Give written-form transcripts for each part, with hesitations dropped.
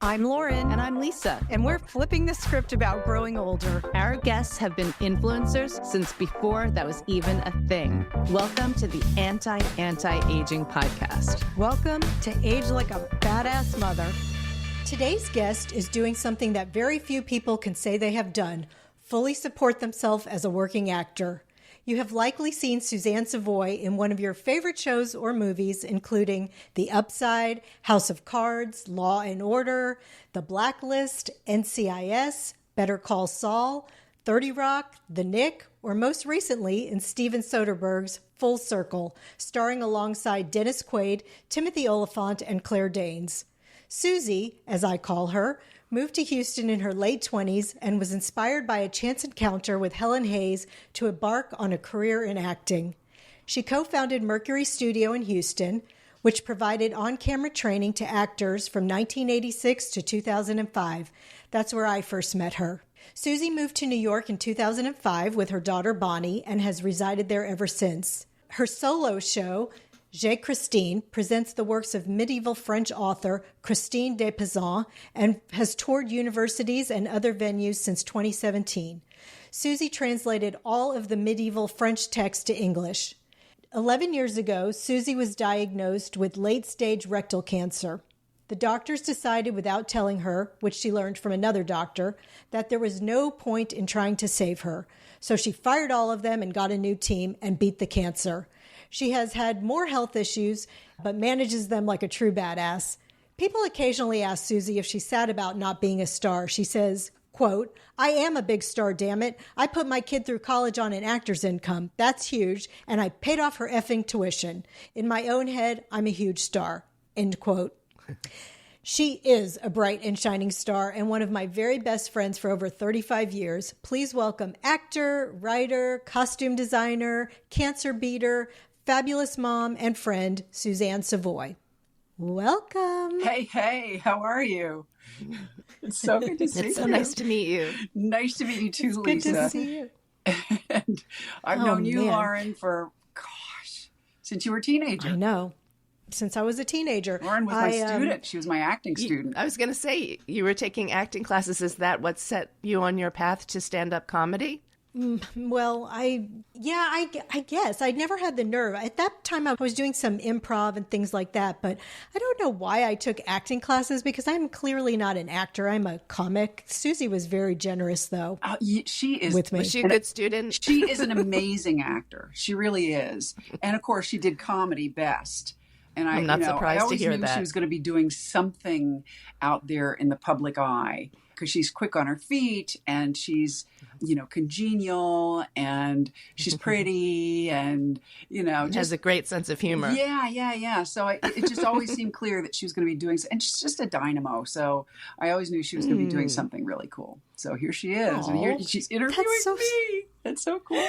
I'm Lauren. And I'm Lisa. And we're flipping the script about growing older. Our guests have been influencers since before that was even a thing. Welcome to the Anti-Aging Podcast. Welcome to Age Like a Badass Mother. Today's guest is doing something that very few people can say they have done, fully support themselves as a working actor. You have likely seen Suzanne Savoy in one of your favorite shows or movies, including The Upside, House of Cards, Law and Order, The Blacklist, NCIS, Better Call Saul, 30 Rock, The Nick, or most recently in Steven Soderbergh's Full Circle, starring alongside Dennis Quaid, Timothy Olyphant, and Claire Danes. Suzy, as I call her, moved to Houston in her late 20s and was inspired by a chance encounter with Helen Hayes to embark on a career in acting. She co-founded Mercury Studio in Houston, which provided on-camera training to actors from 1986 to 2005. That's where I first met her. Suzy moved to New York in 2005 with her daughter Bonnie and has resided there ever since. Her solo show, Je Christine, presents the works of medieval French author Christine de Pizan and has toured universities and other venues since 2017. Suzy translated all of the medieval French text to English. 11 years ago, Suzy was diagnosed with late-stage rectal cancer. The doctors decided without telling her, which she learned from another doctor, that there was no point in trying to save her. So she fired all of them and got a new team and beat the cancer. She has had more health issues, but manages them like a true badass. People occasionally ask Suzy if she's sad about not being a star. She says, quote, "I am a big star, damn it. I put my kid through college on an actor's income. That's huge. And I paid off her effing tuition. In my own head, I'm a huge star." End quote. She is a bright and shining star and one of my very best friends for over 35 years. Please welcome actor, writer, costume designer, cancer beater, fabulous mom and friend, Suzanne Savoy. Welcome. Hey, how are you? It's so good to see you. It's so nice to meet you. Nice to meet you too, It's Lisa. good to see you. And I've known you, Lauren, for, since you were a teenager. I know. Since I was a teenager. Lauren was my student. She was my acting student. I was going to say, you were taking acting classes. Is that what set you on your path to stand-up comedy? Well, I guess. I never had the nerve. At that time, I was doing some improv and things like that, but I don't know why I took acting classes because I'm clearly not an actor. I'm a comic. Suzy was very generous, though. She is. With me. Was she a good student? She is an amazing actor. She really is. And, of course, she did comedy best. And I'm not surprised to hear that. I always knew she was going to be doing something out there in the public eye because she's quick on her feet and she's, congenial and she's pretty and, just has a great sense of humor. Yeah. So it just always seemed clear that she was going to be doing, and she's just a dynamo. So I always knew she was going to be doing something really cool. So here she is. And here she's interviewing me. That's so cool.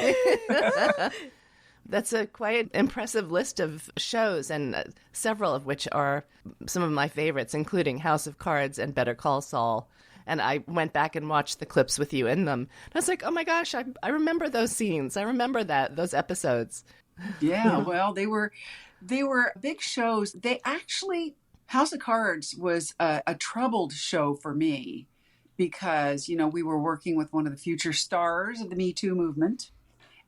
That's a quite impressive list of shows, and several of which are some of my favorites, including House of Cards and Better Call Saul. And I went back and watched the clips with you in them. And I was like, oh my gosh, I remember those scenes. I remember those episodes. Yeah, well, they were big shows. They actually, House of Cards was a troubled show for me because, we were working with one of the future stars of the Me Too movement.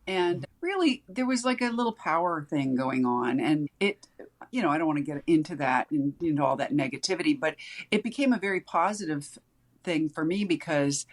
And really, there was like a little power thing going on. And it, I don't want to get into that and all that negativity, but it became a very positive thing for me because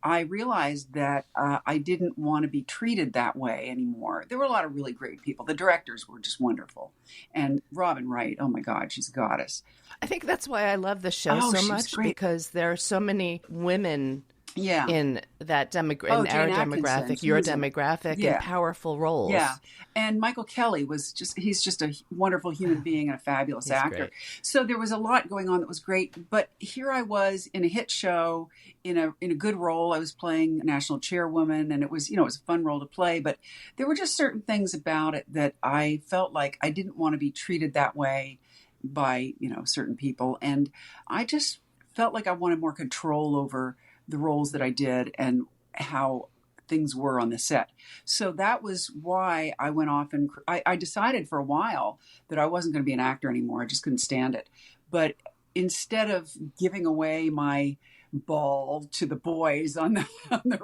I realized that I didn't want to be treated that way anymore. There were a lot of really great people. The directors were just wonderful. And Robin Wright, oh my God, she's a goddess. I think that's why I love the show so much, because there are so many women in that our demographic, your demographic, in powerful roles. Yeah. And Michael Kelly he's just a wonderful human being and a fabulous actor. Great. So there was a lot going on that was great. But here I was in a hit show, in a good role. I was playing a national chairwoman, and it was a fun role to play. But there were just certain things about it that I felt like I didn't want to be treated that way by, certain people. And I just felt like I wanted more control over the roles that I did and how things were on the set. So that was why I went off and I decided for a while that I wasn't going to be an actor anymore. I just couldn't stand it. But instead of giving away my ball to the boys on the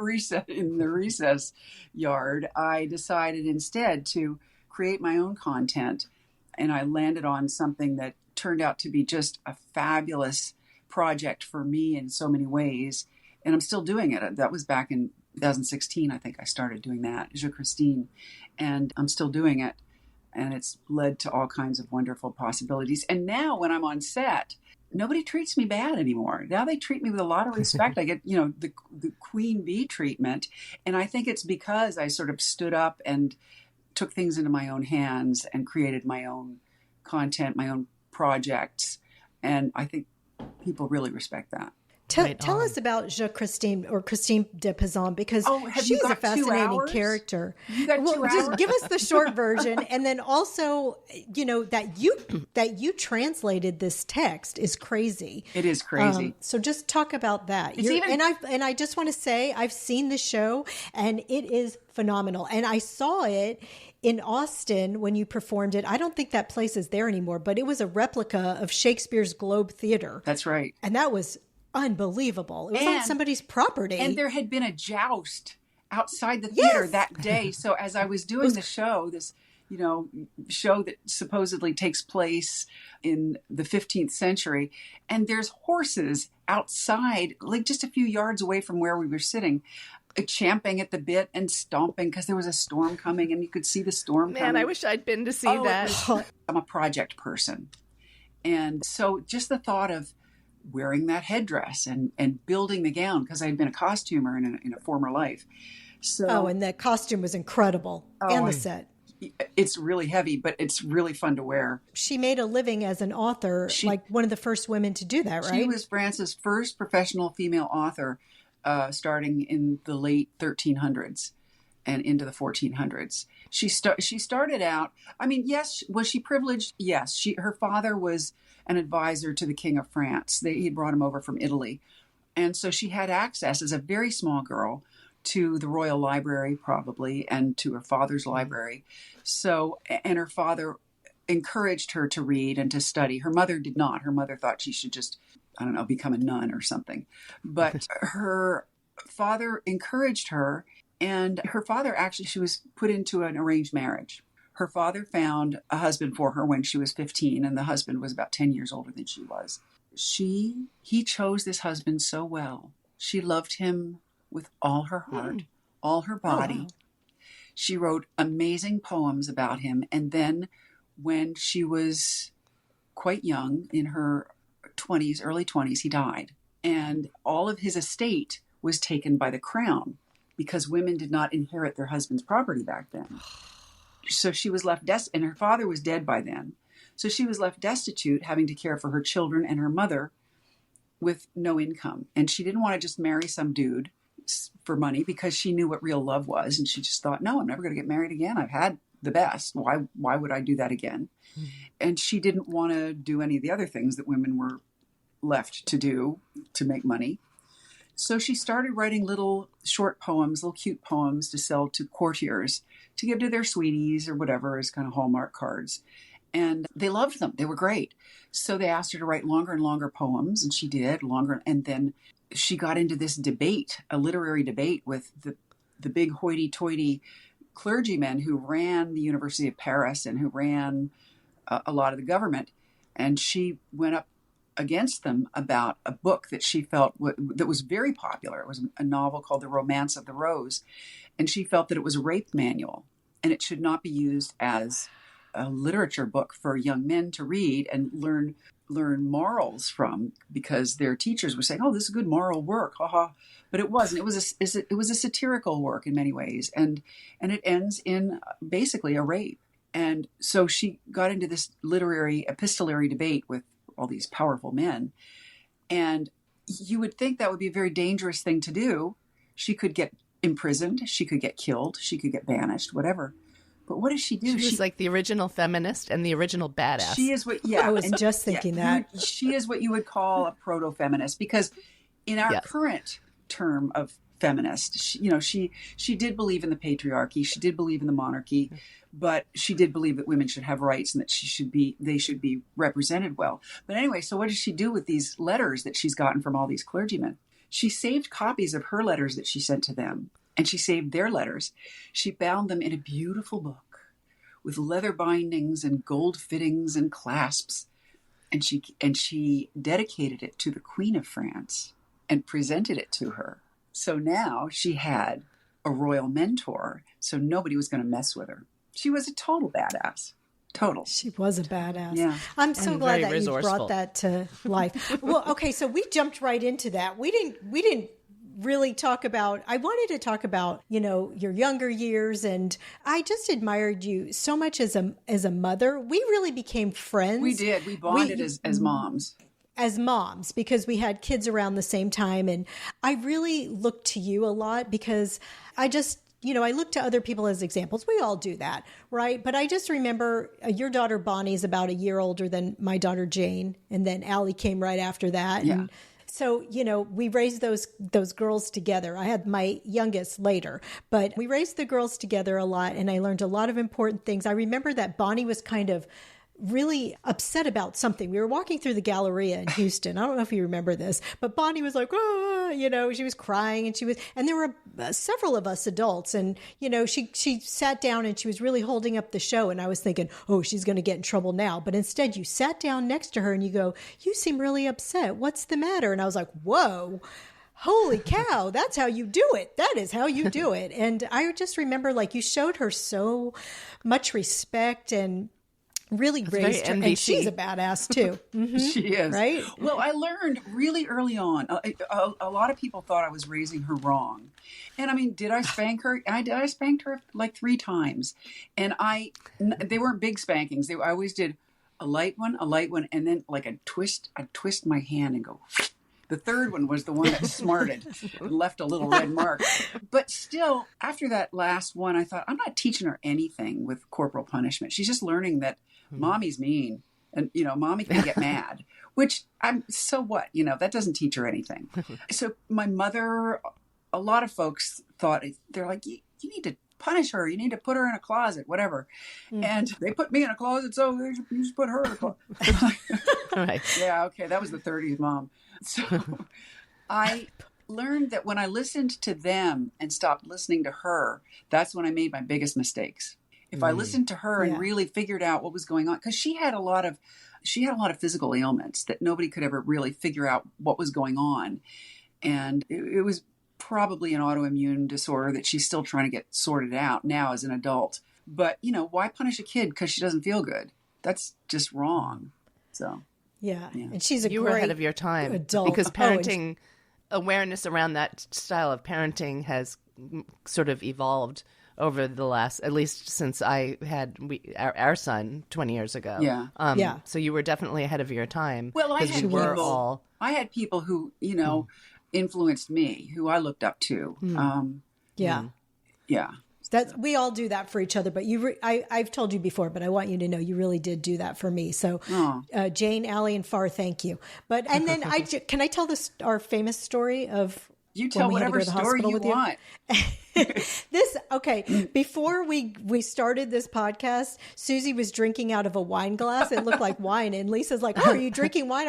recess yard, I decided instead to create my own content, and I landed on something that turned out to be just a fabulous project for me in so many ways, and I'm still doing it. That was back in 2016, I think I started doing that, Je Christine, and I'm still doing it, and it's led to all kinds of wonderful possibilities. And now when I'm on set, nobody treats me bad anymore. Now they treat me with a lot of respect. I get, the queen bee treatment. And I think it's because I sort of stood up and took things into my own hands and created my own content, my own projects. And I think people really respect that. Tell us about Je Christine, or Christine de Pizan, because she's a fascinating character. You got 2 hours? Just give us the short version, and then also, that you translated this text is crazy. It is crazy. So just talk about that. And I just want to say I've seen the show, and it is phenomenal. And I saw it in Austin when you performed it. I don't think that place is there anymore, but it was a replica of Shakespeare's Globe Theater. That's right. And that was unbelievable. It was on somebody's property. And there had been a joust outside the theater that day. So as I was doing the show, this, show that supposedly takes place in the 15th century, and there's horses outside, like just a few yards away from where we were sitting, champing at the bit and stomping because there was a storm coming, and you could see the storm coming. Man, I wish I'd been to see that. I'm a project person. And so just the thought of wearing that headdress and building the gown, because I had been a costumer in a former life. So, and the costume was incredible, and the set. It's really heavy, but it's really fun to wear. She made a living as an author, like one of the first women to do that, right? She was France's first professional female author, starting in the late 1300s and into the 1400s. She started out, yes, was she privileged? Yes. Her father was an advisor to the King of France. He brought him over from Italy. And so she had access as a very small girl to the Royal Library, probably, and to her father's library. So, and her father encouraged her to read and to study. Her mother did not. Her mother thought she should just, become a nun or something. But her father encouraged her, and her father she was put into an arranged marriage. Her father found a husband for her when she was 15, and the husband was about 10 years older than she was. He chose this husband so well. She loved him with all her heart, all her body. Oh. She wrote amazing poems about him. And then when she was quite young, in her 20s, early 20s, he died. And all of his estate was taken by the crown, because women did not inherit their husband's property back then. So she was left and her father was dead by then. So she was left destitute, having to care for her children and her mother with no income. And she didn't want to just marry some dude for money, because she knew what real love was. And she just thought, no, I'm never going to get married again. I've had the best. Why would I do that again? Mm-hmm. And she didn't want to do any of the other things that women were left to do to make money. So she started writing little short poems, little cute poems to sell to courtiers, to give to their sweeties or whatever, as kind of Hallmark cards. And they loved them. They were great. So they asked her to write longer and longer poems, and she did longer. And then she got into this debate, a literary debate with the big hoity-toity clergymen who ran the University of Paris and who ran a lot of the government. And she went up against them about a book that she felt that was very popular. It was a novel called The Romance of the Rose. And she felt that it was a rape manual, and it should not be used as a literature book for young men to read and learn morals from, because their teachers were saying, oh, this is good moral work, haha. But it wasn't. It was a satirical work in many ways, and it ends in basically a rape. And so she got into this epistolary debate with all these powerful men. And you would think that would be a very dangerous thing to do. She could get imprisoned. She could get killed. She could get banished, whatever. But what does she do? She was like the original feminist and the original badass. She is what, I was just thinking that. She is what you would call a proto-feminist, because in our current term of feminist. She did believe in the patriarchy. She did believe in the monarchy, but she did believe that women should have rights and that they should be represented well. But anyway, so what does she do with these letters that she's gotten from all these clergymen? She saved copies of her letters that she sent to them, and she saved their letters. She bound them in a beautiful book with leather bindings and gold fittings and clasps. And she dedicated it to the Queen of France and presented it to her. So now she had a royal mentor, so nobody was going to mess with her. She was a total badass. Total. She was a badass. Yeah. I'm so And glad very that you resourceful. brought that to life. Well, okay, so we jumped right into that. We didn't really talk about, I wanted to talk about, your younger years, and I just admired you so much as a mother. We really became friends. We did. We bonded as moms. As moms, because we had kids around the same time. And I really looked to you a lot because I just, I look to other people as examples. We all do that, right? But I just remember your daughter Bonnie is about a year older than my daughter Jane. And then Allie came right after that. Yeah. And so, we raised those girls together. I had my youngest later, but we raised the girls together a lot. And I learned a lot of important things. I remember that Bonnie was kind of really upset about something. We were walking through the Galleria in Houston. I don't know if you remember this, but Bonnie was like, she was crying, and there were several of us adults, and, she sat down and she was really holding up the show. And I was thinking, oh, she's going to get in trouble now. But instead you sat down next to her and you go, you seem really upset. What's the matter? And I was like, whoa. Holy cow, that's how you do it. That is how you do it. And I just remember, you showed her so much respect and really raised her, very and NBC. she's a badass too. Mhm. She is. Right? Well, I learned really early on, a lot of people thought I was raising her wrong. And I mean, did I spank her? I spanked her like 3 times. And they weren't big spankings. I always did a light one, and then I'd twist my hand and go. The third one was the one that smarted and left a little red mark. But still, after that last one, I thought, I'm not teaching her anything with corporal punishment. She's just learning that mommy's mean and, mommy can get mad, which so what? That doesn't teach her anything. So my mother, a lot of folks thought, they're like, you need to punish her. You need to put her in a closet, whatever. And they put me in a closet, so you just put her in a closet. Right. Yeah, okay, that was the 30s mom. So I learned that when I listened to them and stopped listening to her, that's when I made my biggest mistakes. If I listened to her and really figured out what was going on, because she had a lot of physical ailments that nobody could ever really figure out what was going on. And it was probably an autoimmune disorder that she's still trying to get sorted out now as an adult. But, why punish a kid because she doesn't feel good? That's just wrong. So, Yeah. And she's a You great were ahead of your time adult. because Oh, and parenting awareness around that style of parenting has sort of evolved over the last, at least since I had our son 20 years ago. Yeah. Yeah. So you were definitely ahead of your time. well, I 'cause had we were people, all. I had people who, influenced me, who I looked up to. Yeah. Yeah. That we all do that for each other, but I've told you before, but I want you to know you really did do that for me. So, Jane, Allie, and Far, thank you. But and then can I tell our famous story of You tell when we had to whatever go to the story hospital you with you? want. Before we started this podcast, Suzy was drinking out of a wine glass. It looked like wine, and Lisa's like, "Oh, are you drinking wine?"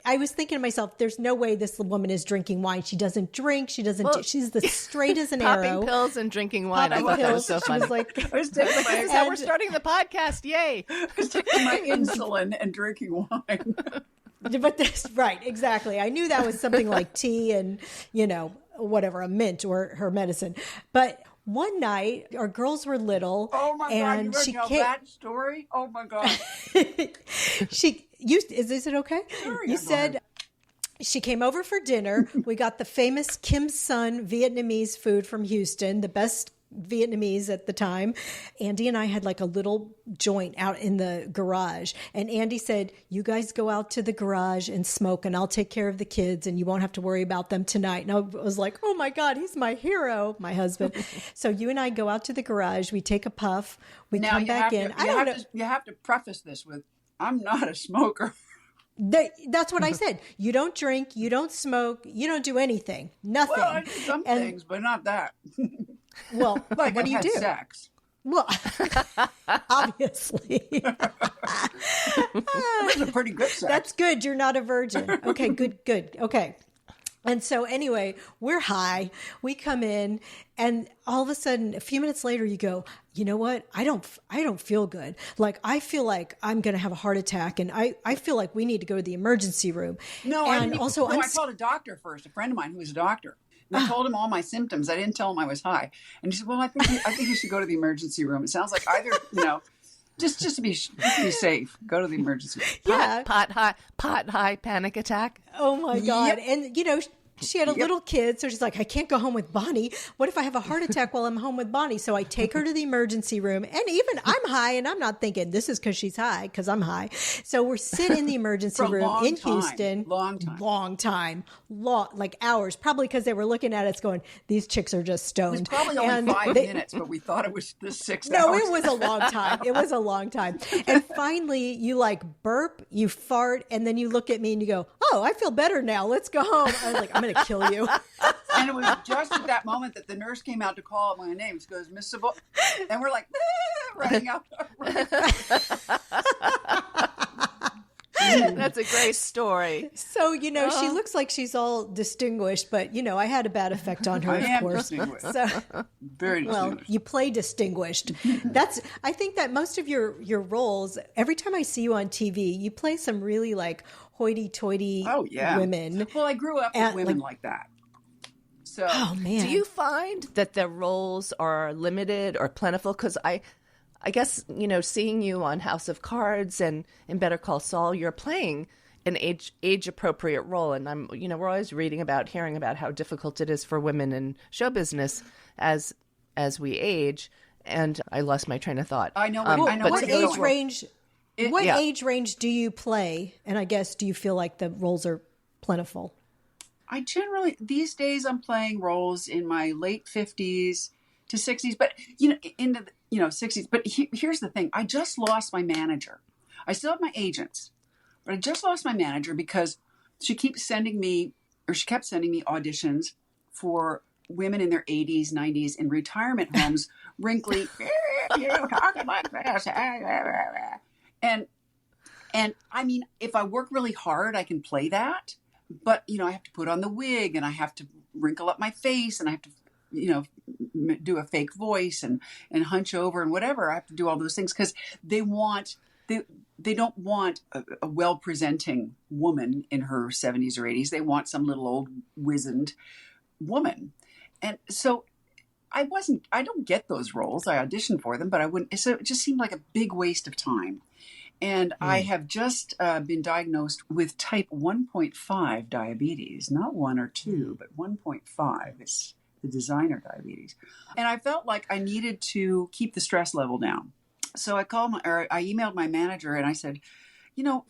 I was thinking to myself, "There's no way this woman is drinking wine. She doesn't drink. She doesn't. She's the straight as an Popping arrow." pills and drinking wine. I Popping thought that was pills. so She funny. was like, I was taking This is how we're starting the podcast. Yay. my insulin and drinking wine. But this, right, exactly. I knew that was something like tea and, whatever, a mint or her medicine. But one night, our girls were little. Oh my God, and you want to tell that story? Oh my God. is it okay? Sure, You yeah, go said she came over for dinner. We got the famous Kim Sun Vietnamese food from Houston, the best Vietnamese at the time. Andy and I had like a little joint out in the garage. And Andy said, you guys go out to the garage and smoke and I'll take care of the kids and you won't have to worry about them tonight. And I was like, oh my God, he's my hero, my husband. So you and I go out to the garage. We take a puff. We come back in. You have to preface this with, I'm not a smoker. That's what I said. You don't drink, you don't smoke, you don't do anything. Nothing. Well, I do some things, but not that. Well, Like what I've do you had do? sex. Well, obviously. Those are pretty good sex. That's good. You're not a virgin. Okay, good. Okay. And so anyway, we're high. We come in and all of a sudden, a few minutes later, you go, you know what? I don't feel good. Like, I feel like I'm going to have a heart attack and I feel like we need to go to the emergency room. No, and I didn't also I called a doctor first, a friend of mine who was a doctor. And I told him all my symptoms. I didn't tell him I was high. And he said, well, I think you should go to the emergency room. It sounds like either, just to be safe, go to the emergency room. yeah. Pot high panic attack. Oh my God. Yep. And, she had a little kid, so she's like, I can't go home with Bonnie. What if I have a heart attack while I'm home with Bonnie? So I take her to the emergency room. And even I'm high, and I'm not thinking this is because she's high, because I'm high. So we're sitting in the emergency room in Houston. Long time. Like hours. Probably because they were looking at us going, these chicks are just stoned. It was probably only 5 minutes, but we thought it was the 6 hours. No, it was a long time. It was a long time. And finally, you like burp, you fart, and then you look at me and you go, oh, I feel better now. Let's go home. I was like, I'm going to kill you. And it was just at that moment that the nurse came out to call my name. She goes, Miss Savoy. And we're like, running out. That's a great story. So, she looks like she's all distinguished, but, I had a bad effect on her, I of am course. distinguished. So, Very distinguished. well, you play distinguished. I think that most of your roles, every time I see you on TV, you play some really like hoity-toity women. Well, I grew up with women like that. So, oh man. Do you find that the roles are limited or plentiful? Because I guess, seeing you on House of Cards and in Better Call Saul, you're playing an age appropriate role. And we're always hearing about how difficult it is for women in show business as we age. And I lost my train of thought. I know. What age range? Age range do you play? And I guess, do you feel like the roles are plentiful? I generally, these days, I'm playing roles in my late 50s to 60s, but, into the 60s. But here's the thing. I just lost my manager. I still have my agents, but I just lost my manager because she kept sending me auditions for women in their 80s, 90s in retirement homes, wrinkly, talking like this. And I mean, if I work really hard, I can play that. But, I have to put on the wig and I have to wrinkle up my face and I have to, do a fake voice and hunch over and whatever. I have to do all those things because they don't want a well-presenting woman in her 70s or 80s. They want some little old wizened woman. And so I don't get those roles. I auditioned for them, but I wouldn't. So it just seemed like a big waste of time. And I have just been diagnosed with type 1.5 diabetes, not 1 or 2, but 1.5. It's the designer diabetes. And I felt like I needed to keep the stress level down. So I emailed my manager and I said,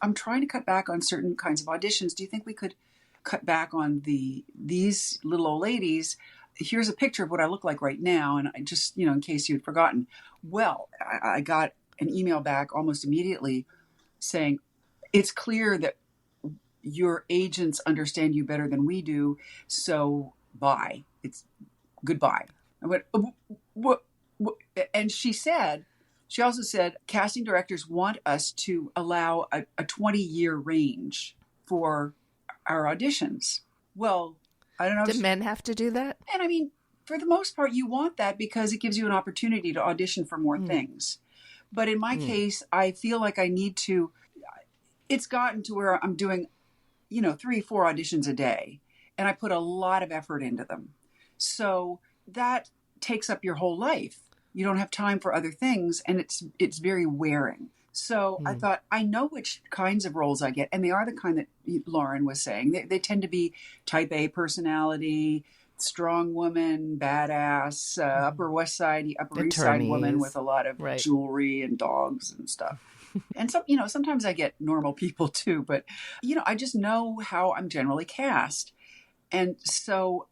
I'm trying to cut back on certain kinds of auditions. Do you think we could cut back on these little old ladies? Here's a picture of what I look like right now. And I just, in case you'd forgotten. Well, I got an email back almost immediately saying, it's clear that your agents understand you better than we do. So bye. It's goodbye. I went, what? And she also said, casting directors want us to allow a 20-year range for our auditions. Well, I don't know. Do men have to do that? And I mean, for the most part, you want that because it gives you an opportunity to audition for more things. But in my case, I feel like I need to, it's gotten to where I'm doing, 3-4 auditions a day. And I put a lot of effort into them. So that takes up your whole life. You don't have time for other things. And it's very wearing. So I thought, I know which kinds of roles I get. And they are the kind that Lauren was saying. They tend to be type A personality, strong woman, badass, Upper West Side, Upper East Side woman with a lot of jewelry and dogs and stuff. And so, sometimes I get normal people too, but, I just know how I'm generally cast. And so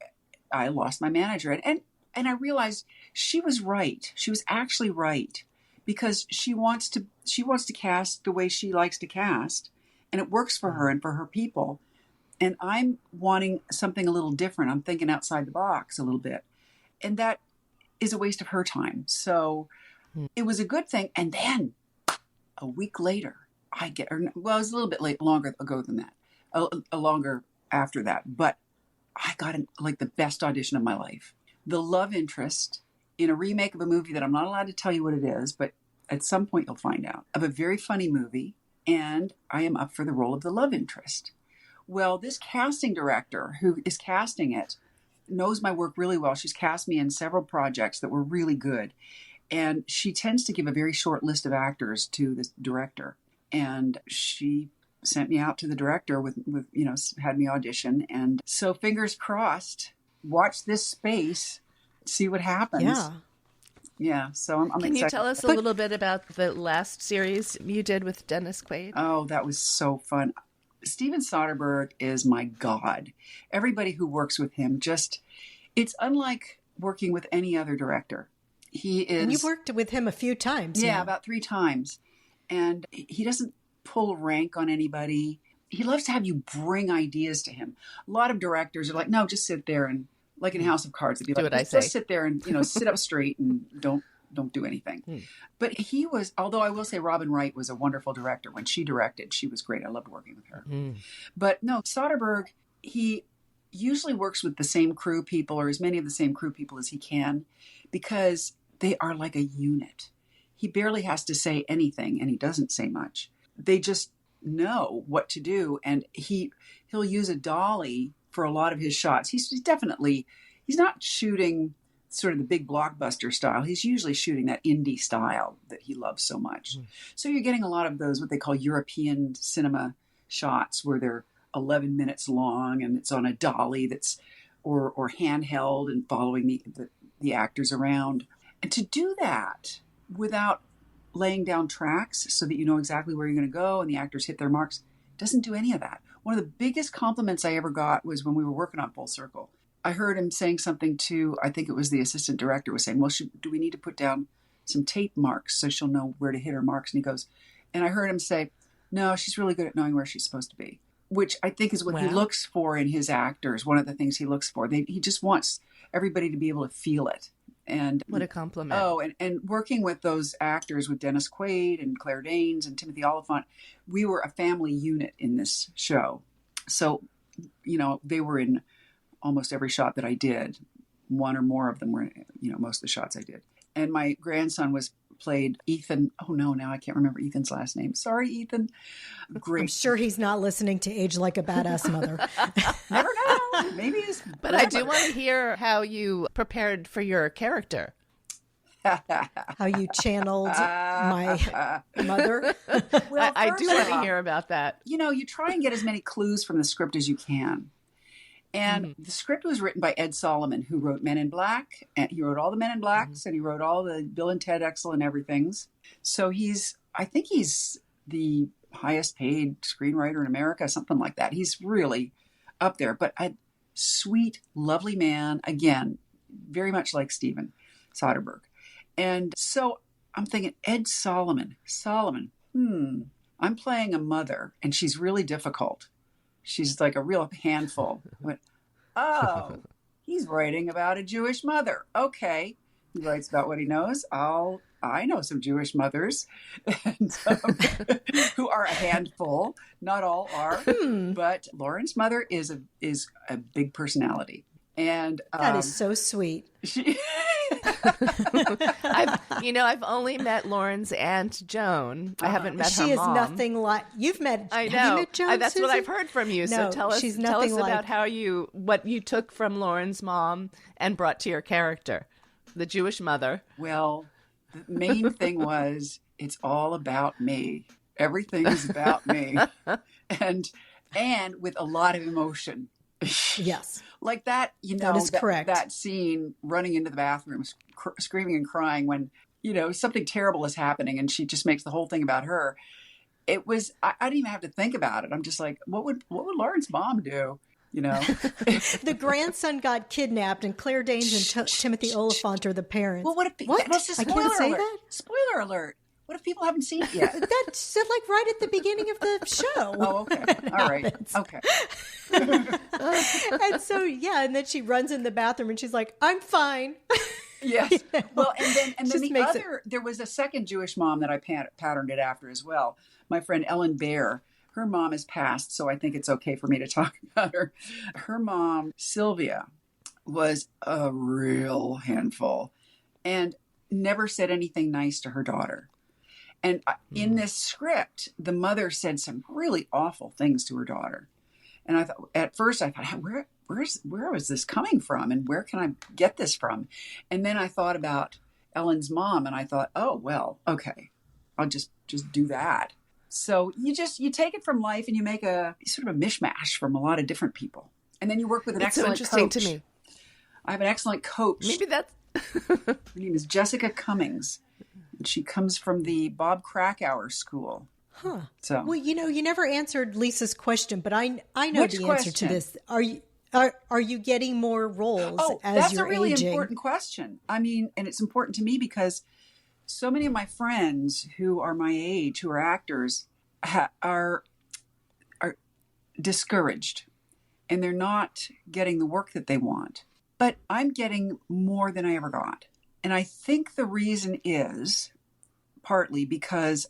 I lost my manager and I realized she was right. She was actually right because she wants to cast the way she likes to cast. and it works for her and for her people. And I'm wanting something a little different. I'm thinking outside the box a little bit. And that is a waste of her time. So it was a good thing. And then a week later, it was a little bit longer ago than that, a longer after that. But I got the best audition of my life. The love interest in a remake of a movie that I'm not allowed to tell you what it is, but at some point you'll find out, of a very funny movie. And I am up for the role of the love interest. Well, this casting director who is casting it knows my work really well. She's cast me in several projects that were really good. And she tends to give a very short list of actors to the director. And she sent me out to the director with had me audition. And so fingers crossed, watch this space, see what happens. Yeah. Yeah, so I'm excited. Can you tell us a little bit about the last series you did with Dennis Quaid? Oh, that was so fun. Steven Soderbergh is my god. Everybody who works with him it's unlike working with any other director. He is. And you've worked with him a few times. Yeah, now. about 3 times. And he doesn't pull rank on anybody. He loves to have you bring ideas to him. A lot of directors are like, no, just sit there and, like in House of Cards, they'd be Do like, what I just say. sit there and, sit up straight and don't do anything. But he was, although I will say Robin Wright was a wonderful director. When she directed, she was great. I loved working with her. But no, Soderbergh, he usually works with the same crew people or as many of the same crew people as he can because they are like a unit. He barely has to say anything and he doesn't say much. They just know what to do. And he'll use a dolly for a lot of his shots. He's not shooting sort of the big blockbuster style. He's usually shooting that indie style that he loves so much. So you're getting a lot of those, what they call European cinema shots where they're 11 minutes long and it's on a dolly that's, or handheld and following the actors around. And to do that without laying down tracks so that you know exactly where you're going to go and the actors hit their marks, doesn't do any of that. One of the biggest compliments I ever got was when we were working on Full Circle. I heard him saying something to, I think it was the assistant director was saying, well, do we need to put down some tape marks so she'll know where to hit her marks? And he goes, and I heard him say, no, she's really good at knowing where she's supposed to be, which I think is what he looks for in his actors. One of the things he looks for. He just wants everybody to be able to feel it. And what a compliment. Oh, and working with those actors, with Dennis Quaid and Claire Danes and Timothy Oliphant, we were a family unit in this show. So, they were in almost every shot that I did. One or more of them were, most of the shots I did. And my grandson played Ethan. Oh no, now I can't remember Ethan's last name. Sorry, Ethan. Great. I'm sure he's not listening to Age Like a Badass Mother. Never know. Maybe he's. But I do want to hear how you prepared for your character. How you channeled my mother. Well, I do want to hear about that. You try and get as many clues from the script as you can. And the script was written by Ed Solomon, who wrote Men in Black. And he wrote all the Men in Blacks, and he wrote all the Bill and Ted Excellent Everythings. So I think he's the highest paid screenwriter in America, something like that. He's really up there. But a sweet, lovely man, again, very much like Steven Soderbergh. And so I'm thinking, Ed Solomon, I'm playing a mother, and she's really difficult. She's like a real handful. I went, oh, he's writing about a Jewish mother. Okay. He writes about what he knows. I know some Jewish mothers and, who are a handful. Not all are. But Lauren's mother is a big personality. And that is so sweet. I've only met Lauren's aunt Joan. I haven't met her mom. She is nothing like you've met. I know. Have you met Joan, That's Suzy? what I've heard from you. So No, tell us like... about what you took from Lauren's mom and brought to your character, the Jewish mother. Well, the main thing was it's all about me. Everything is about me, and with a lot of emotion. Yes. Like that, that is correct. That scene running into the bathroom, screaming and crying when, something terrible is happening and she just makes the whole thing about her. It was, I didn't even have to think about it. I'm just like, what would Lauren's mom do? The grandson got kidnapped and Claire Danes and Timothy Oliphant are the parents. Well, what? That's a spoiler I can't say alert. that? Spoiler alert. What if people haven't seen it yet? That said, like right at the beginning of the show. Oh, okay. All right. Okay. And so, yeah, and then she runs in the bathroom and she's like, I'm fine. Yes. Well, and then Just the makes other, there was a second Jewish mom that I patterned it after as well. My friend Ellen Baer. Her mom has passed, so I think it's okay for me to talk about her. Her mom, Sylvia, was a real handful and never said anything nice to her daughter. And in this script, the mother said some really awful things to her daughter. And I thought, at first I thought, where was this coming from? And where can I get this from? And then I thought about Ellen's mom and I thought, oh, well, okay, I'll just do that. So you take it from life and you make a sort of a mishmash from a lot of different people. And then you work with an excellent so interesting coach. To me. I have an excellent coach. Maybe that's... Her name is Jessica Cummings. And she comes from the Bob Krakauer School. Huh. So, well, you never answered Lisa's question, but I know Which the answer to question? this. Are you getting more roles as that's you're a really aging? important question. I mean, and it's important to me because so many of my friends who are my age, who are actors, are discouraged and they're not getting the work that they want. But I'm getting more than I ever got. And I think the reason is partly because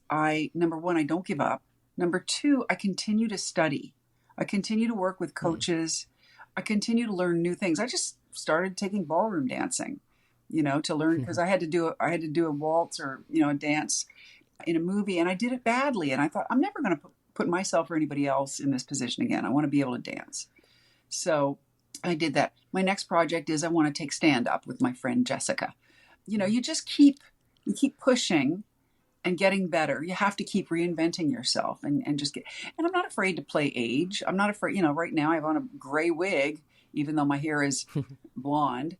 number one, I don't give up. Number two, I continue to study. I continue to work with coaches. I continue to learn new things. I just started taking ballroom dancing, to learn because I had to do a waltz or, a dance in a movie and I did it badly. And I thought, I'm never going to put myself or anybody else in this position again. I want to be able to dance. So I did that. My next project is I want to take stand up with my friend Jessica. You just keep pushing and getting better. You have to keep reinventing yourself and just and I'm not afraid to play age. I'm not afraid, right now I have on a gray wig, even though my hair is blonde,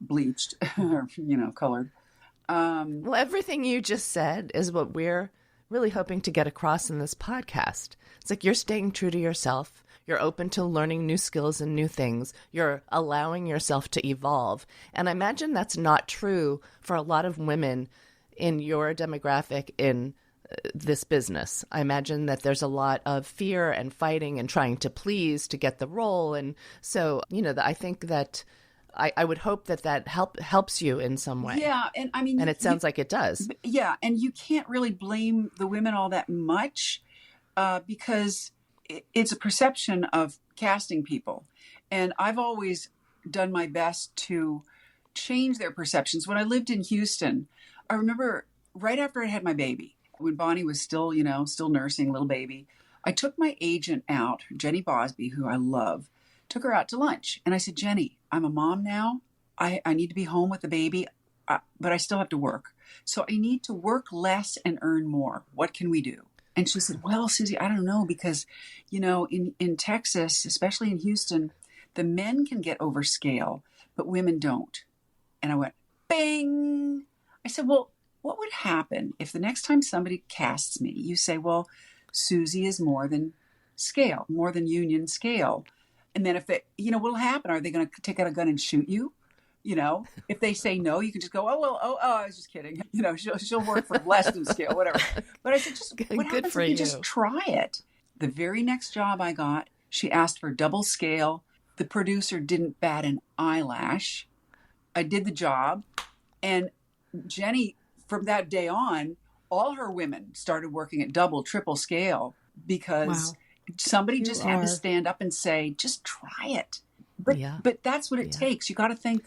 bleached, colored. Well, everything you just said is what we're really hoping to get across in this podcast. It's like you're staying true to yourself. You're open to learning new skills and new things. You're allowing yourself to evolve. And I imagine that's not true for a lot of women in your demographic in this business. I imagine that there's a lot of fear and fighting and trying to please to get the role. And so, I think that I would hope that helps you in some way. Yeah. And I mean, and it sounds like it does. Yeah. And you can't really blame the women all that much because it's a perception of casting people. And I've always done my best to change their perceptions. When I lived in Houston, I remember right after I had my baby, when Bonnie was still nursing, little baby, I took my agent out, Jenny Bosby, who I love, took her out to lunch. And I said, Jenny, I'm a mom now. I need to be home with the baby, but I still have to work. So I need to work less and earn more. What can we do? And she said, well, Suzy, I don't know, because, in Texas, especially in Houston, the men can get over scale, but women don't. And I went, bing. I said, well, what would happen if the next time somebody casts me, you say, well, Suzy is more than scale, more than union scale. And then if they, what'll happen? Are they going to take out a gun and shoot you? If they say no, you can just go, I was just kidding. She'll work for less than scale, whatever. But I said, what happens if you just try it? The very next job I got, she asked for double scale. The producer didn't bat an eyelash. I did the job. And Jenny, from that day on, all her women started working at double, triple scale because somebody just had to stand up and say, just try it. But that's what it takes. You got to think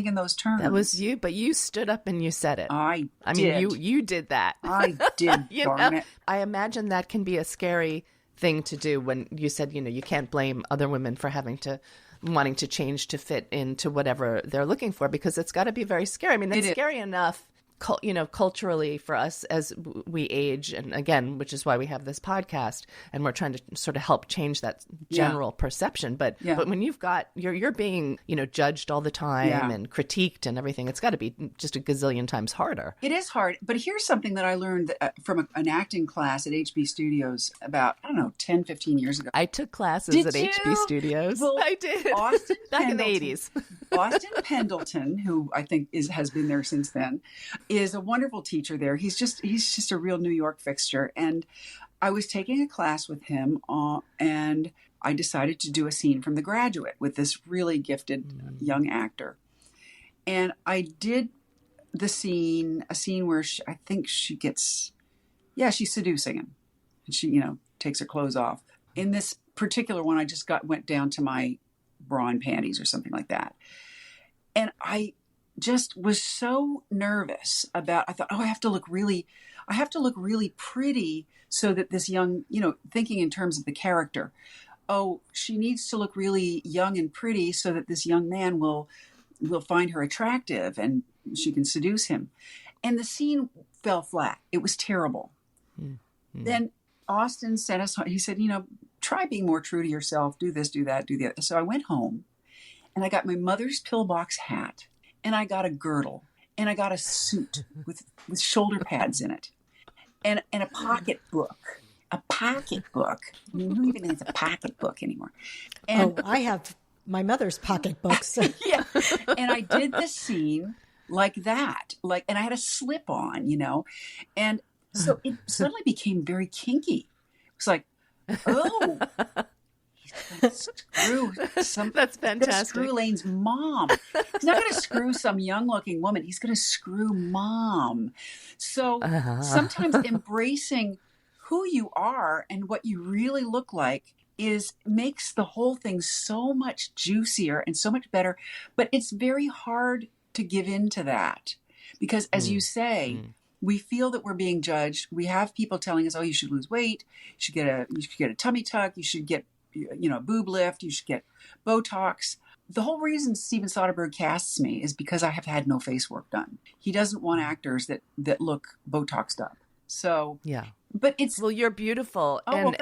in those terms. That was you, but you stood up and you said it. I mean, you did that. I did, darn it. I imagine that can be a scary thing to do when you said, you can't blame other women for wanting to change to fit into whatever they're looking for, because it's got to be very scary. I mean, it's scary enough, culturally for us as we age, and again, which is why we have this podcast, and we're trying to sort of help change that general perception. But when you're being judged all the time and critiqued and everything, it's got to be just a gazillion times harder. It is hard. But here's something that I learned from an acting class at HB Studios about 10, 15 years ago. I took classes at HB Studios. Well, I did Austin back in the Pendleton. 80s. Austin Pendleton, who I think has been there since then, is a wonderful teacher there. He's just a real New York fixture. And I was taking a class with him, and I decided to do a scene from The Graduate with this really gifted young actor. And I did a scene where I think she gets, she's seducing him. And she, takes her clothes off. In this particular one, I just went down to my bra and panties or something like that. And I just was so nervous about, I thought, I have to look really pretty so that this young, thinking in terms of the character, she needs to look really young and pretty so that this young man will find her attractive and she can seduce him. And the scene fell flat. It was terrible. Mm-hmm. Then Austin sent us home. He said, try being more true to yourself. Do this, do that, do the other. So I went home and I got my mother's pillbox hat and I got a girdle and I got a suit with shoulder pads in it and a pocketbook. A pocketbook. I mean, who even has a pocketbook anymore? And I have my mother's pocketbooks. Yeah. And I did this scene like that. And I had a slip on, and so it suddenly became very kinky. It was like, oh, he's going to screw That's fantastic. Screw Lane's mom. He's not going to screw some young-looking woman. He's going to screw mom. So sometimes embracing who you are and what you really look like makes the whole thing so much juicier and so much better. But it's very hard to give in to that because, as you say, we feel that we're being judged. We have people telling us, "Oh, you should lose weight. You should get a tummy tuck. You should get a boob lift. You should get Botox." The whole reason Steven Soderbergh casts me is because I have had no face work done. He doesn't want actors that look Botoxed up. So yeah, but you're beautiful, and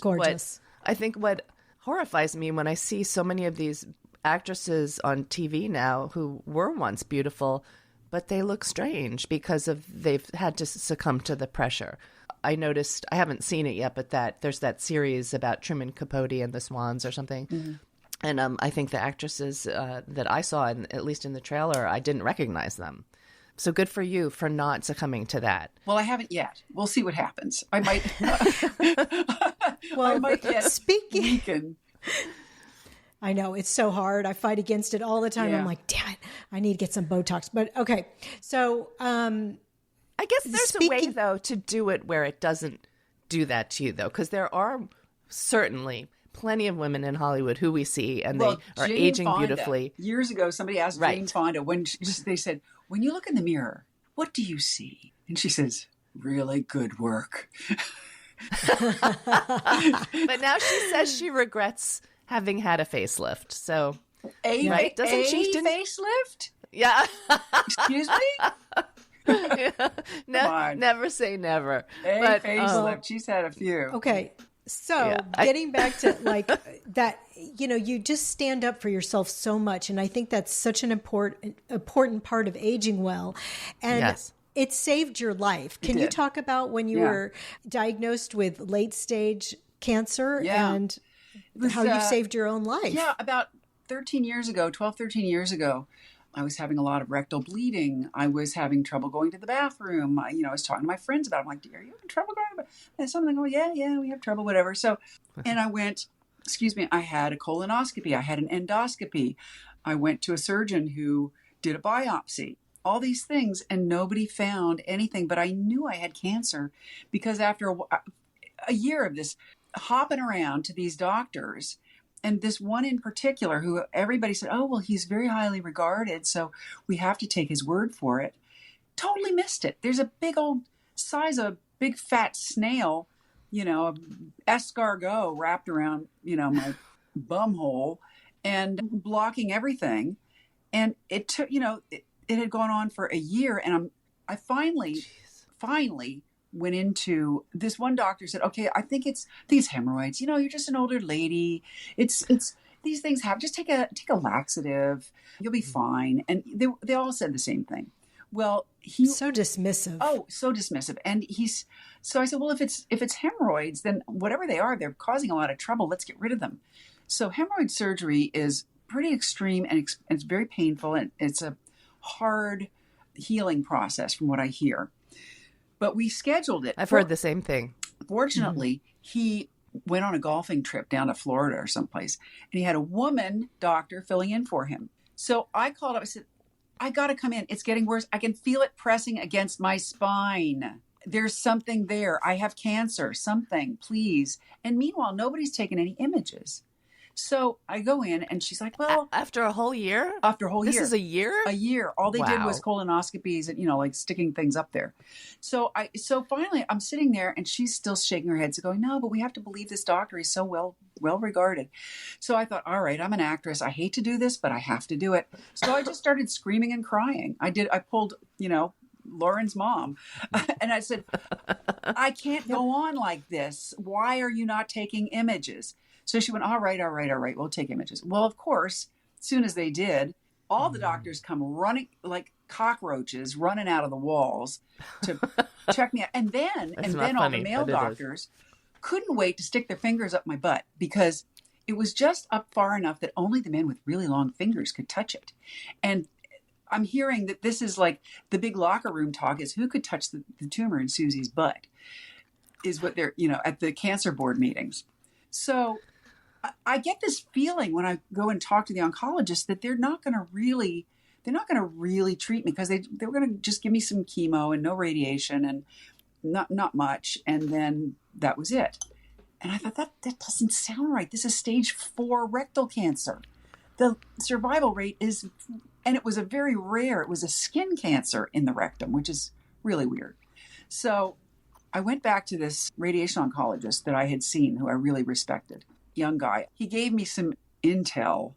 gorgeous. I think what horrifies me when I see so many of these actresses on TV now who were once beautiful, but they look strange because they've had to succumb to the pressure. I noticed, I haven't seen it yet, but there's that series about Truman Capote and the Swans or something. Mm-hmm. And I think the actresses that I saw, at least in the trailer, I didn't recognize them. So good for you for not succumbing to that. Well, I haven't yet. We'll see what happens. I might. Well, I might get speaking. Weakened. I know it's so hard. I fight against it all the time. Yeah. I'm like, damn it, I need to get some Botox. But okay, so I guess there's a way though to do it where it doesn't do that to you though, because there are certainly plenty of women in Hollywood who we see and they are Jane aging Fonda. Years Years ago, somebody asked Jane Fonda when they said, "When you look in the mirror, what do you see?" And she says, "Really good work." But now she says she regrets having had a facelift. So, doesn't she? Facelift? Yeah. Excuse me? Never say never. But facelift. She's had a few. Okay. So getting back to like that, you just stand up for yourself so much. And I think that's such an important part of aging well. And it saved your life. Can you talk about when you were diagnosed with late stage cancer and how you saved your own life? Yeah, about 13 years ago, I was having a lot of rectal bleeding. I was having trouble going to the bathroom. I was talking to my friends about it. I'm like, "Are you having trouble going to the bathroom?" And some of them go, yeah, we have trouble, whatever. So, and I went, I had a colonoscopy. I had an endoscopy. I went to a surgeon who did a biopsy. All these things, and nobody found anything. But I knew I had cancer because after a year of this hopping around to these doctors, and this one in particular who everybody said, "Oh, well, he's very highly regarded, so we have to take his word for it," totally missed it. There's a big old size of a big fat snail, escargot wrapped around, my bum hole and blocking everything. And it took, it had gone on for a year, and I finally went into this. One doctor said, "Okay, I think it's these hemorrhoids. You're just an older lady. It's these things happen. Just take a laxative. You'll be fine." And they all said the same thing. Well, so dismissive. Oh, so dismissive. And so I said, "Well, if it's hemorrhoids, then whatever they are, they're causing a lot of trouble. Let's get rid of them." So hemorrhoid surgery is pretty extreme, and it's very painful, and it's a hard healing process from what I hear. But we scheduled it. I've heard the same thing. Fortunately, he went on a golfing trip down to Florida or someplace, and he had a woman doctor filling in for him. So I called up. I said, I got to come in. It's getting worse. I can feel it pressing against my spine. There's something there. I have cancer, something, please. And meanwhile, nobody's taken any images. So I go in, and she's like, well, after a whole year? After a whole year. This is a year? A year. All they did Wow. was colonoscopies and, like sticking things up there. So finally I'm sitting there, and she's still shaking her head. So going, no, but we have to believe this doctor. He's so well regarded. So I thought, all right, I'm an actress. I hate to do this, but I have to do it. So I just started screaming and crying. I pulled, Lauren's mom. And I said, I can't go on like this. Why are you not taking images? So she went, all right, we'll take images. Well, of course, as soon as they did, all the doctors come running like cockroaches, running out of the walls to check me out. And then all the male doctors couldn't wait to stick their fingers up my butt, because it was just up far enough that only the men with really long fingers could touch it. And I'm hearing that this is like the big locker room talk is who could touch the tumor in Suzy's butt, is what they're, at the cancer board meetings. So I get this feeling when I go and talk to the oncologist that they're not going to really treat me, because they were going to just give me some chemo and no radiation and not much. And then that was it. And I thought that doesn't sound right. This is stage 4 rectal cancer. The survival rate is, and it was it was a skin cancer in the rectum, which is really weird. So I went back to this radiation oncologist that I had seen, who I really respected. Young guy. He gave me some intel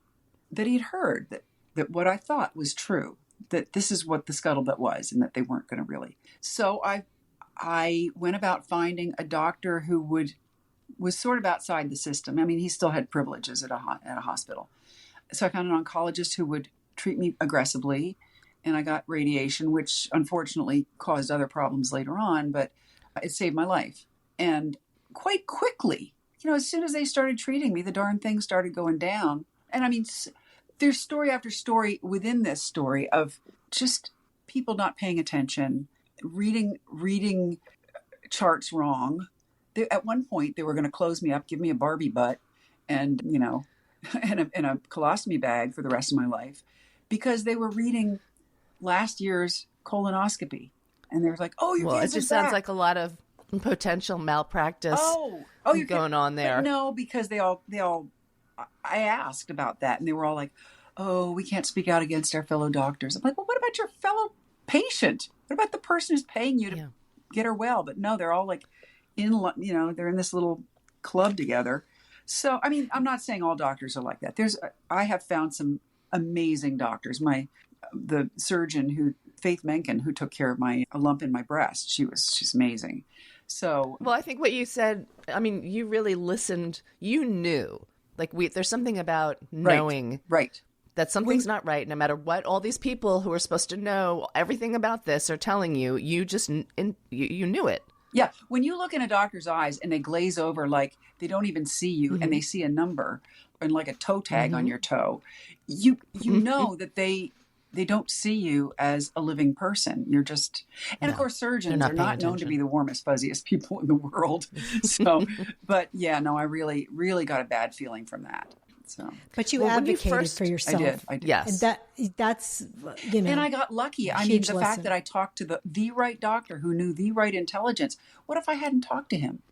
that he'd heard that what I thought was true, that this is what the scuttlebutt was, and that they weren't going to really. So I went about finding a doctor who was sort of outside the system. I mean, he still had privileges at a hospital. So I found an oncologist who would treat me aggressively, and I got radiation, which unfortunately caused other problems later on, but it saved my life. And quite quickly, as soon as they started treating me, the darn thing started going down. And I mean, there's story after story within this story of just people not paying attention, reading charts wrong. At one point, they were going to close me up, give me a Barbie butt, and, and a colostomy bag for the rest of my life, because they were reading last year's colonoscopy. And they were like, oh, your cancer's it just back. sounds like a lot of potential malpractice you're going on there. No, because they all I asked about that, and they were all like, oh, we can't speak out against our fellow doctors. I'm like, well, what about your fellow patient? What about the person who's paying you to get her well? But no, they're all like they're in this little club together. So, I mean, I'm not saying all doctors are like that. I have found some amazing doctors. The surgeon Faith Menken, who took care of a lump in my breast, she's amazing. So, well, I think what you said, I mean, you really listened. You knew, there's something about knowing right. that something's not right, no matter what all these people who are supposed to know everything about this are telling you. You just you knew it. Yeah, when you look in a doctor's eyes and they glaze over, like they don't even see you, and they see a number and like a toe tag on your toe, you know that they don't see you as a living person. You're just, and of course, surgeons are not known to be the warmest, fuzziest people in the world. So, but yeah, no, I really, really got a bad feeling from that. So, but you advocated for yourself. I did. Yes, and that's And I got lucky. I mean, the fact that I talked to the right doctor who knew the right intelligence. What if I hadn't talked to him?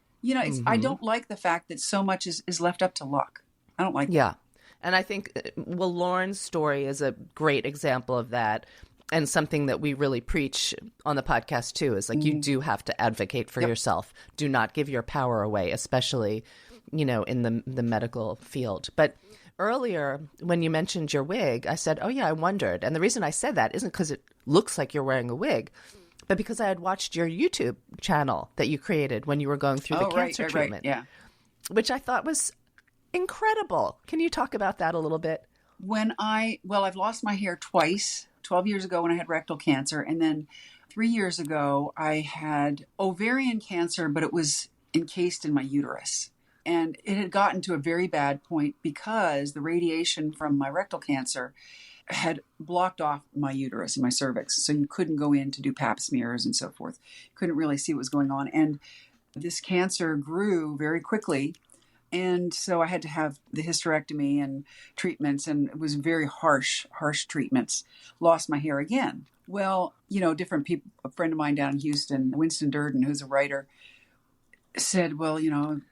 I don't like the fact that so much is left up to luck. I don't like that. Yeah. And I think, Lauren's story is a great example of that, and something that we really preach on the podcast too, is you do have to advocate for yourself. Do not give your power away, especially, in the medical field. But earlier, when you mentioned your wig, I said, oh yeah, I wondered. And the reason I said that isn't because it looks like you're wearing a wig, but because I had watched your YouTube channel that you created when you were going through the cancer treatment, which I thought was incredible. Can you talk about that a little bit? I've lost my hair twice, 12 years ago when I had rectal cancer. And then 3 years ago, I had ovarian cancer, but it was encased in my uterus. And it had gotten to a very bad point because the radiation from my rectal cancer had blocked off my uterus and my cervix. So you couldn't go in to do pap smears and so forth. Couldn't really see what was going on. And this cancer grew very quickly. And so I had to have the hysterectomy and treatments, and it was very harsh treatments. Lost my hair again. Well, different people, a friend of mine down in Houston, Winston Durden, who's a writer, said, well, you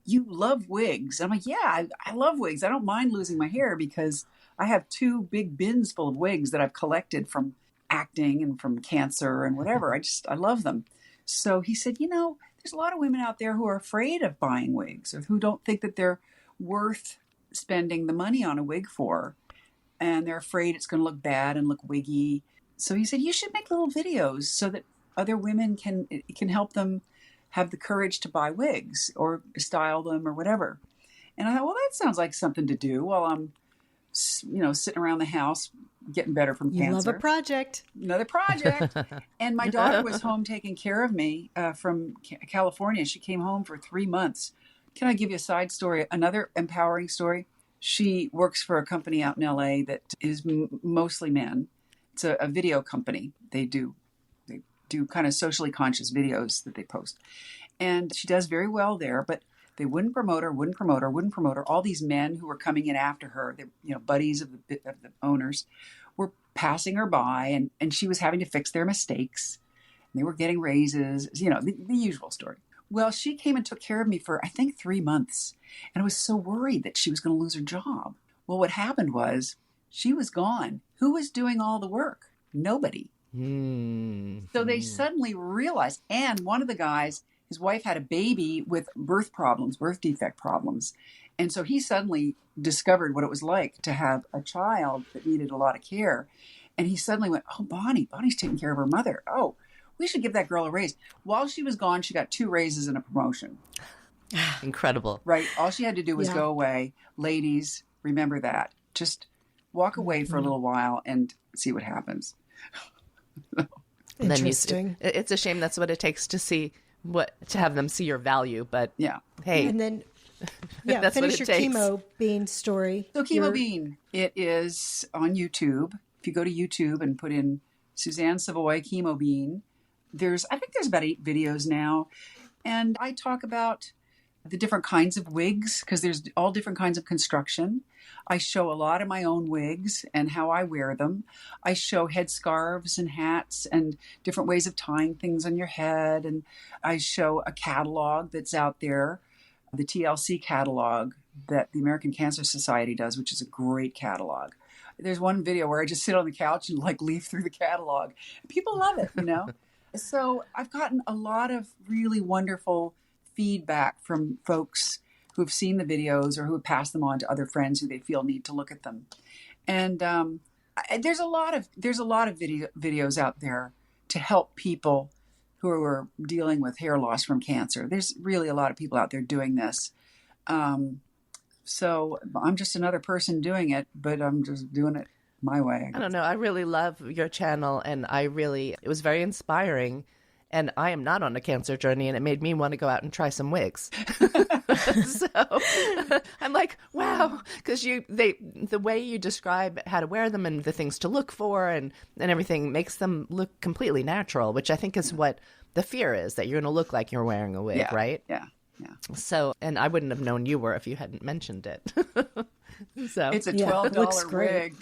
love wigs. I'm like, yeah, I love wigs. I don't mind losing my hair because I have 2 big bins full of wigs that I've collected from acting and from cancer and whatever. I love them. So he said, there's a lot of women out there who are afraid of buying wigs or who don't think that they're worth spending the money on a wig for. And they're afraid it's going to look bad and look wiggy. So he said, you should make little videos so that other women can help them have the courage to buy wigs or style them or whatever. And I thought, well, that sounds like something to do while I'm, sitting around the house getting better from cancer. You love a project. Another project. And my daughter was home taking care of me from California. She came home for 3 months. Can I give you a side story? Another empowering story. She works for a company out in LA that is mostly men. It's a video company. They do kind of socially conscious videos that they post. And she does very well there, but they wouldn't promote her. All these men who were coming in after her, buddies of the owners, were passing her by, and she was having to fix their mistakes. And they were getting raises, the usual story. Well, she came and took care of me for, I think, 3 months. And I was so worried that she was going to lose her job. Well, what happened was she was gone. Who was doing all the work? Nobody. So they suddenly realized, and one of the guys, his wife had a baby with birth defect problems. And so he suddenly discovered what it was like to have a child that needed a lot of care. And he suddenly went, oh, Bonnie's taking care of her mother. Oh, we should give that girl a raise. While she was gone, she got 2 raises and a promotion. Incredible. Right. All she had to do was go away. Ladies, remember that. Just walk away for a little while and see what happens. Interesting. It's a shame that's what it takes to have them see your value. But hey, and then that's finish what your it takes. Chemo Bean story. So Chemo Bean, it is on YouTube. If you go to YouTube and put in Suzanne Savoy Chemo Bean, I think there's about 8 videos now, and I talk about the different kinds of wigs because there's all different kinds of construction. I show a lot of my own wigs and how I wear them. I show headscarves and hats and different ways of tying things on your head. And I show a catalog that's out there, the TLC catalog that the American Cancer Society does, which is a great catalog. There's one video where I just sit on the couch and leaf through the catalog. People love it, So I've gotten a lot of really wonderful feedback from folks who have seen the videos or who have passed them on to other friends who they feel need to look at them. And there's a lot of videos out there to help people who are dealing with hair loss from cancer. There's really a lot of people out there doing this. So I'm just another person doing it, but I'm just doing it my way. I don't know. I really love your channel, and it was very inspiring. And I am not on a cancer journey, and it made me want to go out and try some wigs. So I'm like, wow, because the way you describe how to wear them and the things to look for and everything makes them look completely natural, which I think is what the fear is, that you're going to look like you're wearing a wig, right? Yeah. So, and I wouldn't have known you were if you hadn't mentioned it. So it's a $12 wig.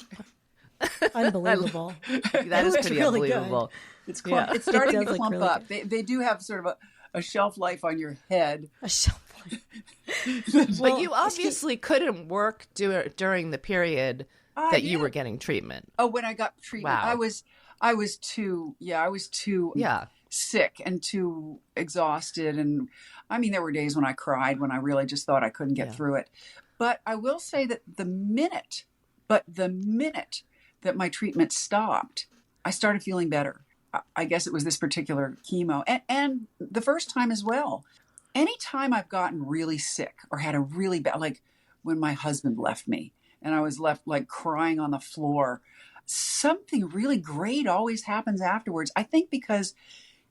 Unbelievable. That is pretty really unbelievable. Good. It's starting to clump up. They do have sort of a shelf life on your head. A shelf life. But you obviously couldn't work during the period that you were getting treatment. Oh, when I got treatment, wow. I was too sick and too exhausted. And I mean, there were days when I cried when I really just thought I couldn't get through it. But I will say that the minute that my treatment stopped, I started feeling better. I guess it was this particular chemo and the first time as well. Anytime I've gotten really sick or had a really bad, like when my husband left me and I was left crying on the floor, something really great always happens afterwards. I think because,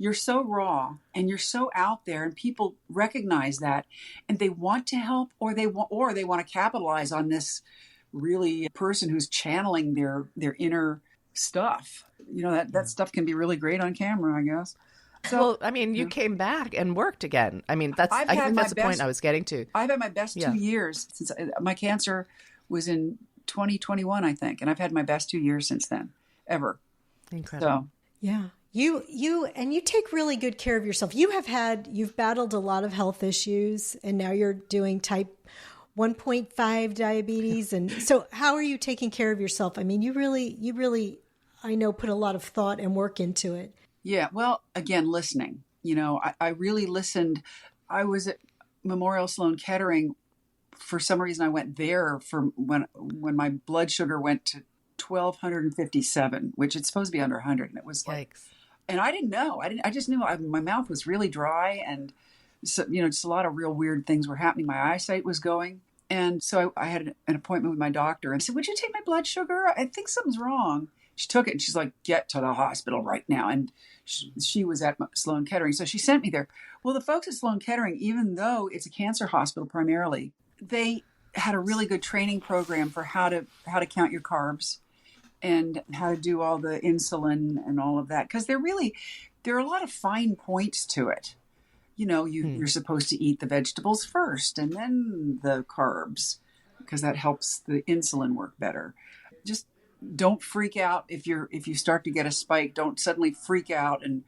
you're so raw and you're so out there, and people recognize that, and they want to help, or they want to capitalize on this really person who's channeling their inner stuff. That stuff can be really great on camera, I guess. So, well, I mean, you came back and worked again. I mean, I think that's the point I was getting to. I've had my best 2 years since my cancer was in 2021, I think, and I've had my best 2 years since then, ever. Incredible. So, yeah. You take really good care of yourself. You've battled a lot of health issues, and now you're doing type 1.5 diabetes. And so how are you taking care of yourself? I mean, you really, I know, put a lot of thought and work into it. Yeah. Well, again, listening, I really listened. I was at Memorial Sloan Kettering. For some reason, I went there for when my blood sugar went to 1,257, which it's supposed to be under 100. And it was like, Yikes. and I didn't know. I just knew my mouth was really dry, and so, just a lot of real weird things were happening. My eyesight was going. And so I had an appointment with my doctor and I said, would you take my blood sugar? I think something's wrong. She took it and she's like, get to the hospital right now. And she was at Sloan Kettering. So she sent me there. Well, the folks at Sloan Kettering, even though it's a cancer hospital primarily, they had a really good training program for how to count your carbs and how to do all the insulin and all of that. Because there are a lot of fine points to it. You're supposed to eat the vegetables first and then the carbs, because that helps the insulin work better. Just don't freak out if you start to get a spike. Don't suddenly freak out and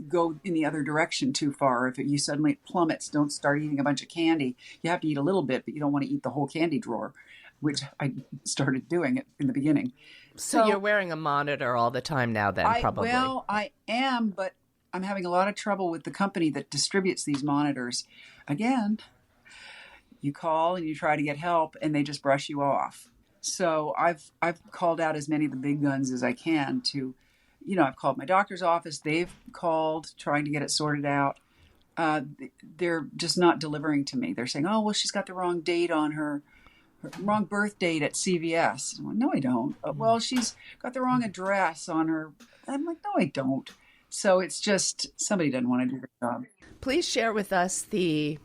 go in the other direction too far. If you suddenly plummets, don't start eating a bunch of candy. You have to eat a little bit, but you don't want to eat the whole candy drawer, which I started doing it in the beginning. So you're wearing a monitor all the time now then, probably. Well, I am, but I'm having a lot of trouble with the company that distributes these monitors. Again, you call and you try to get help and they just brush you off. So I've called out as many of the big guns as I can to, I've called my doctor's office. They've called trying to get it sorted out. They're just not delivering to me. They're saying, oh, well, she's got the wrong date on her wrong birth date at CVS. I'm like, no, I don't. Well, she's got the wrong address on her. I'm like, no, I don't. So it's just somebody doesn't want to do their job. Please share with us the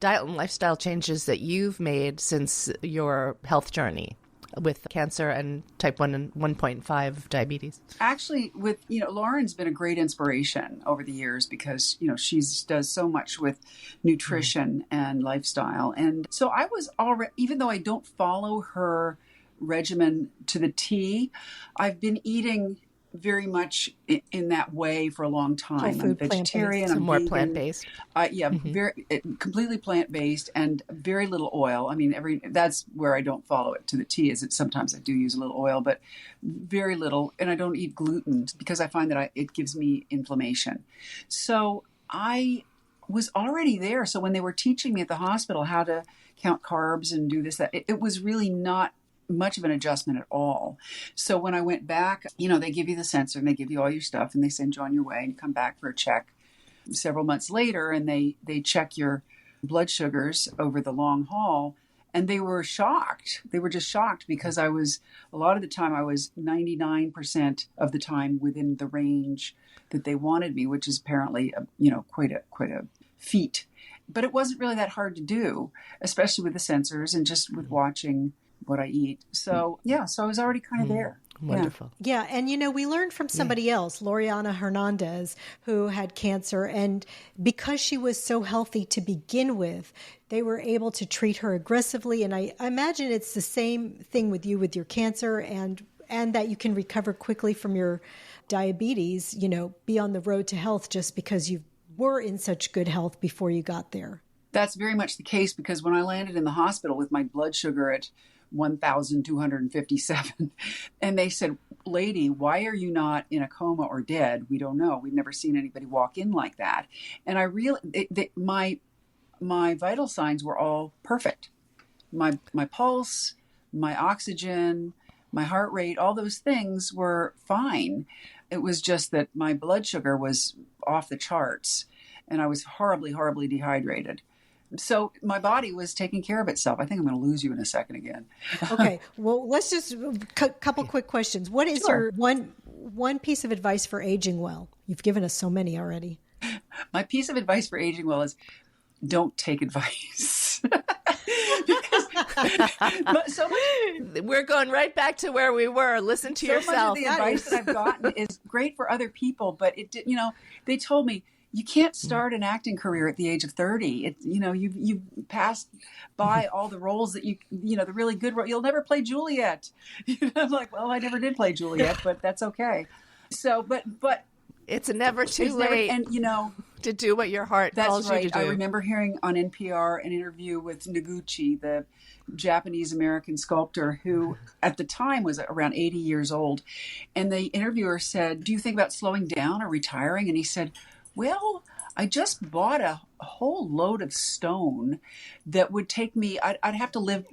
diet and lifestyle changes that you've made since your health journey with cancer and type 1 and 1.5 diabetes. Actually, with, Lauren's been a great inspiration over the years because, she does so much with nutrition and lifestyle. And so I was already, even though I don't follow her regimen to the T, I've been eating very much in that way for a long time. I'm vegetarian. I'm more vegan. Plant-based. Very completely plant-based and very little oil. I mean, that's where I don't follow it to the T. Is it sometimes I do use a little oil, but very little. And I don't eat gluten because I find that it gives me inflammation. So I was already there. So when they were teaching me at the hospital how to count carbs and do this, that, it was really not much of an adjustment at all. So when I went back, they give you the sensor and they give you all your stuff and they send you on your way and you come back for a check several months later and they check your blood sugars over the long haul. And they were shocked. They were just shocked because a lot of the time I was 99% of the time within the range that they wanted me, which is apparently, quite a feat. But it wasn't really that hard to do, especially with the sensors and just with watching what I eat. So so I was already kind of there. Wonderful. Yeah. And, we learned from somebody else, Loriana Hernandez, who had cancer. And because she was so healthy to begin with, they were able to treat her aggressively. And I imagine it's the same thing with you with your cancer and that you can recover quickly from your diabetes, be on the road to health just because you were in such good health before you got there. That's very much the case because when I landed in the hospital with my blood sugar at 1,257. And they said, lady, why are you not in a coma or dead? We don't know. We've never seen anybody walk in like that. And I really, my vital signs were all perfect. My pulse, my oxygen, my heart rate, all those things were fine. It was just that my blood sugar was off the charts and I was horribly, horribly dehydrated. So my body was taking care of itself. I think I'm going to lose you in a second again. Okay. Well, let's just couple quick questions. What is Sure. your one piece of advice for aging well? You've given us so many already. My piece of advice for aging well is don't take advice. But so much, We're going right back to where we were. Listen to so much of yourself. the advice that I've gotten is great for other people, but it did, they told me you can't start an acting career at the age of 30. You passed by all the roles that the really good role. You'll never play Juliet. I'm like, well, I never did play Juliet, but that's okay. So, but It's never too it's never- late and to do what your heart that's calls right. you to do. I remember hearing on NPR an interview with Noguchi, the Japanese-American sculptor who at the time was around 80 years old. And the interviewer said, do you think about slowing down or retiring? And he said, well, I just bought a whole load of stone that would take me, I'd have to live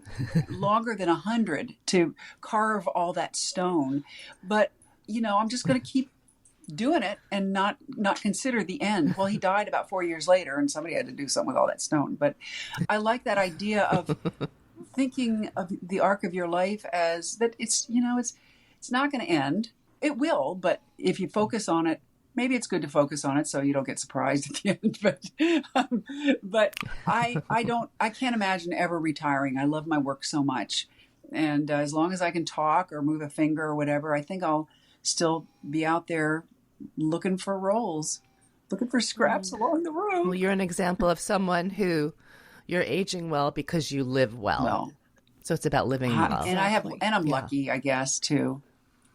longer than 100 to carve all that stone. But, I'm just going to keep doing it and not consider the end. Well, he died about 4 years later and somebody had to do something with all that stone. But I like that idea of thinking of the arc of your life as that it's not going to end. It will, but if you focus on it, maybe it's good to focus on it so you don't get surprised at the end. But I can't imagine ever retiring. I love my work so much. And as long as I can talk or move a finger or whatever, I think I'll still be out there looking for roles, looking for scraps along the road. Well, you're an example of someone who you're aging well because you live well. So it's about living well. And I'm lucky, I guess, too.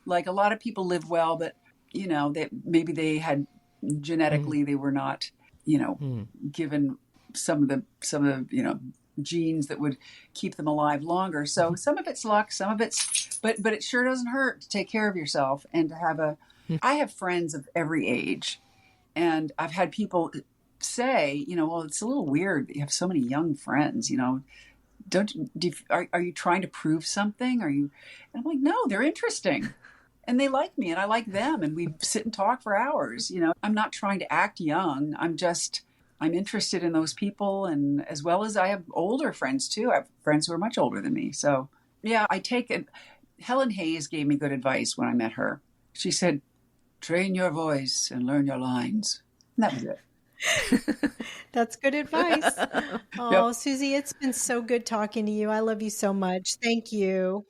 Like a lot of people live well, but maybe they had genetically they were not, given some of the genes that would keep them alive longer. So some of it's luck, some of it's, but it sure doesn't hurt to take care of yourself and to have I have friends of every age, and I've had people say, well, it's a little weird that you have so many young friends, are you trying to prove something? And I'm like, no, they're interesting. And they like me and I like them. And we sit and talk for hours. I'm not trying to act young. I'm interested in those people. And as well as I have older friends too. I have friends who are much older than me. So yeah, I take it. Helen Hayes gave me good advice when I met her. She said, train your voice and learn your lines. And that was it. That's good advice. Oh, Yep. Suzy, it's been so good talking to you. I love you so much. Thank you.